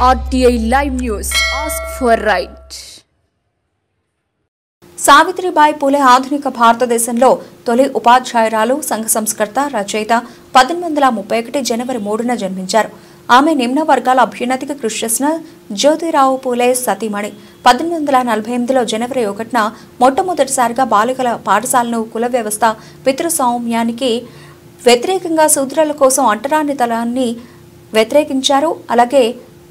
RTI Live News. Ask for right. Savitribai Phule ఆధునిక భారతదేశంలో తొలి ఉపాధ్యాయురాలు, సంఘ సంస్కర్త, రచయిత. 1831 జనవరి 3న జన్మించారు. ఆమె నిమ్న వర్గాల అభ్యున్నతికి కృషి చేసిన జ్యోతిరావు పూలే సతీమణి. 1848లో జనవరి 1న మొట్టమొదటిసారిగా బాలికల పాఠశాలను కుల వ్యవస్థ, పితృస్వామ్యానికి వ్యతిరేకంగా శూద్రుల కోసం అంటరానితనాన్ని వ్యతిరేకించారు. అలాగే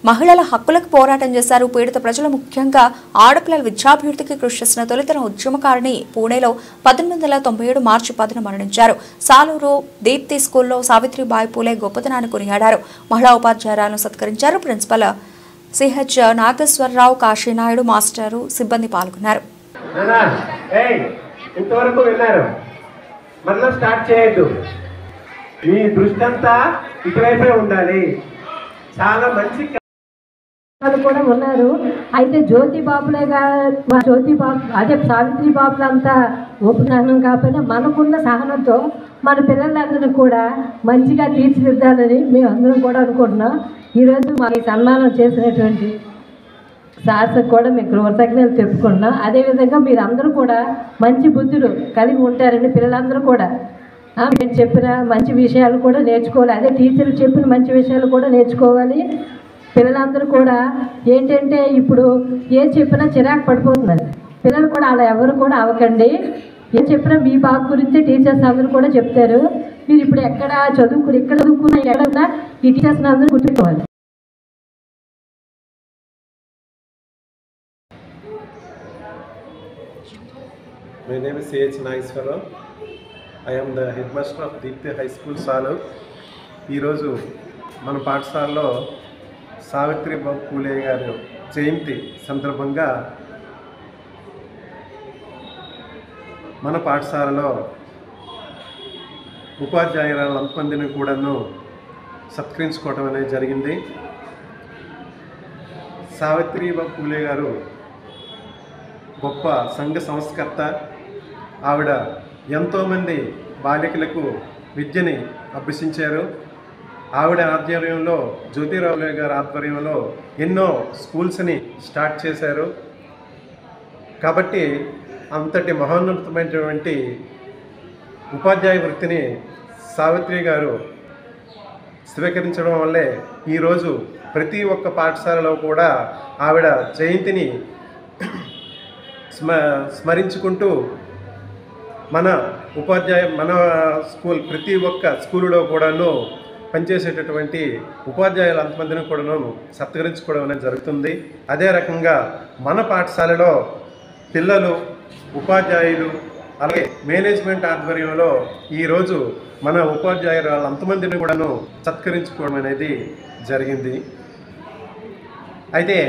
మహిళల హక్కులకు పోరాటం చేశారు. పీడిత ప్రజలు, ముఖ్యంగా ఆడపిల్లల విద్యాభివృద్ధికి కృషి చేసిన తొలితరం ఉద్యమకారిణి. పూణేలో 1897 మార్చి 10న మరణించారు. సాలూరు దీప్తి స్కూల్లో సావిత్రిబాయి పూలే గొప్పతనాన్ని కొనియాడారు. మహిళా ఉపాధ్యాయురాలను సత్కరించారు. Principal CH Nageswararao, Kasinaidu master, సిబ్బంది పాల్గొన్నారు. ఇంతవరకు విన్నారు, మళ్ళీ స్టార్ట్ చేయొద్దు. మీ దృష్టి అంతా ఇటువైపే ఉండాలి. చాలా మంచి కూడా ఉన్నారు. అయితే జ్యోతిబాబులే అదే సావిత్రి బాబులంతా ఉపజ్ఞానం కాకపోయినా మనకున్న సహనంతో మన పిల్లలందరినీ కూడా మంచిగా తీర్చిదిద్దాలని మేము అందరం కూడా అనుకుంటున్నాం. ఈరోజు మాకు సన్మానం చేసినటువంటి సార్స్కి కూడా మేము కృతజ్ఞతలు చెప్పుకుంటున్నాం. అదేవిధంగా మీరు అందరూ కూడా మంచి బుద్ధులు కలిగి ఉంటారని పిల్లలందరూ కూడా నేను చెప్పిన మంచి విషయాలు కూడా నేర్చుకోవాలి. అదే టీచర్లు చెప్పిన మంచి విషయాలు కూడా నేర్చుకోవాలి. పిల్లలందరూ కూడా ఏంటంటే ఇప్పుడు ఏం చెప్పినా చిరాకు పడిపోతున్నారు. పిల్లలు కూడా అలా ఎవరు కూడా అవ్వకండి. ఏం చెప్పినా మీ బాబు గురించి టీచర్స్ అందరూ కూడా చెప్తారు. మీరు ఇప్పుడు ఎక్కడ చదువుకుని ఇక్కడ చదువుకున్నా ఎక్కడన్నా ఈ టీచర్స్ అందరూ గుర్తుకోవాలి. My name is C.H. Nageswarrao. I am the headmaster of Deepthi High School, Salur. ఈరోజు మన పాఠశాలలో సావిత్రిబాయి పూలే గారి జయంతి సందర్భంగా మన పాఠశాలలో ఉపాధ్యాయురాలు అంతమందిని కూడాను సత్కరించుకోవడం అనేది జరిగింది. సావిత్రిబాయి పూలే గారు గొప్ప సంఘ సంస్కర్త. ఆవిడ ఎంతోమంది బాలికలకు విద్యని అభ్యసించారు. ఆవిడ ఆధ్వర్యంలో, జ్యోతిరావు గారి ఆధ్వర్యంలో ఎన్నో స్కూల్స్ని స్టార్ట్ చేశారు. కాబట్టి అంతటి మహోన్నతమైనటువంటి ఉపాధ్యాయ వృత్తిని సావిత్రి గారు స్వీకరించడం వల్లే ఈరోజు ప్రతి ఒక్క పాఠశాలలో కూడా ఆవిడ జయంతిని స్మరించుకుంటూ మన స్కూల్ ప్రతి ఒక్క స్కూలులో కూడాను పనిచేసేటటువంటి ఉపాధ్యాయులు అంతమందిని కూడాను సత్కరించుకోవడం అనేది జరుగుతుంది. అదే రకంగా మన పాఠశాలలో పిల్లలు, ఉపాధ్యాయులు, అలాగే మేనేజ్మెంట్ ఆధ్వర్యంలో ఈరోజు మన ఉపాధ్యాయులు అంతమందిని కూడాను సత్కరించుకోవడం అనేది జరిగింది. అయితే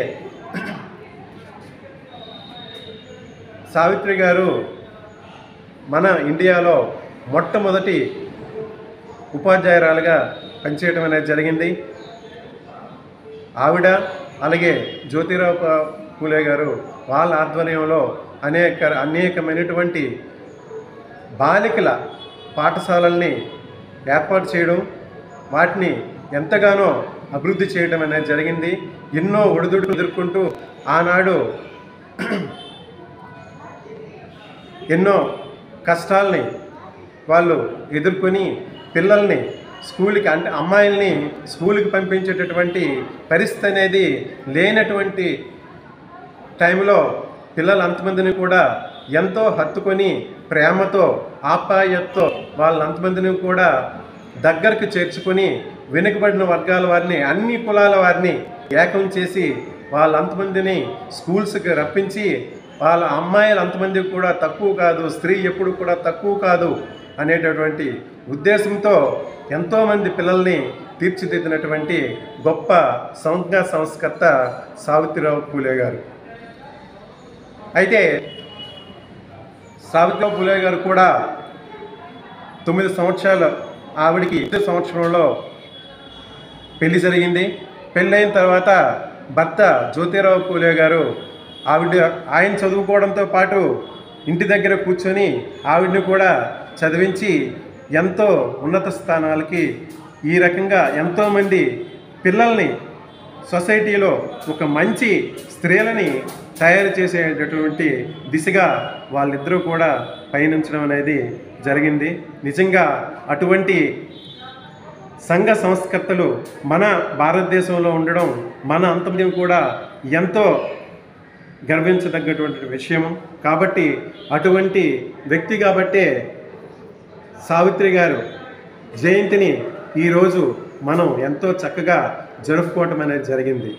సావిత్రి గారు మన ఇండియాలో మొట్టమొదటి ఉపాధ్యాయురాలుగా పనిచేయడం అనేది జరిగింది. ఆవిడ అలాగే జ్యోతిరావు పూలే గారు వాళ్ళ ఆధ్వర్యంలో అనేకమైనటువంటి బాలికల పాఠశాలల్ని ఏర్పాటు చేయడం, వాటిని ఎంతగానో అభివృద్ధి చేయడం అనేది జరిగింది. ఎన్నో ఒడిదుడుకులు ఎదుర్కొంటూ ఆనాడు ఎన్నో కష్టాలని వాళ్ళు ఎదుర్కొని పిల్లల్ని స్కూల్కి, అంటే అమ్మాయిల్ని స్కూల్కి పంపించేటటువంటి పరిస్థితి అనేది లేనటువంటి టైంలో పిల్లలు అంతమందిని కూడా ఎంతో హత్తుకొని ప్రేమతో, ఆప్యాయతతో వాళ్ళంతమందిని కూడా దగ్గరకు చేర్చుకొని వెనుకబడిన వర్గాల వారిని, అన్ని కులాల వారిని ఏకం చేసి వాళ్ళంతమందిని స్కూల్స్కి రప్పించి వాళ్ళ అమ్మాయిలు అంతమంది కూడా తక్కువ కాదు, స్త్రీ ఎప్పుడు కూడా తక్కువ కాదు అనేటటువంటి ఉద్దేశంతో ఎంతోమంది పిల్లల్ని తీర్చిదిద్దినటువంటి గొప్ప సంఘ సంస్కర్త సావిత్రిబాయి పూలే గారు. అయితే సావిత్రిబాయి పూలే గారు కూడా 9 సంవత్సరాలు, ఆవిడికి 8 సంవత్సరంలో పెళ్లి జరిగింది. పెళ్ళైన తర్వాత భర్త జ్యోతిరావు పూలే గారు ఆయన చదువుకోవడంతో పాటు ఇంటి దగ్గర కూర్చొని ఆవిడని కూడా చదివించి ఎంతో ఉన్నత స్థానాలకి ఈ రకంగా ఎంతోమంది పిల్లల్ని సొసైటీలో ఒక మంచి స్త్రీలని తయారు చేసేటటువంటి దిశగా వాళ్ళిద్దరూ కూడా పయనించడం అనేది జరిగింది. నిజంగా అటువంటి సంఘ సంస్కర్తలు మన భారతదేశంలో ఉండడం మన అంతర్యం కూడా ఎంతో గర్వించదగ్గటువంటి విషయం. కాబట్టి అటువంటి వ్యక్తి కాబట్టే సావిత్రి గారు జయంతిని ఈరోజు మనం ఎంతో చక్కగా జరుపుకోవటం అనేది జరిగింది.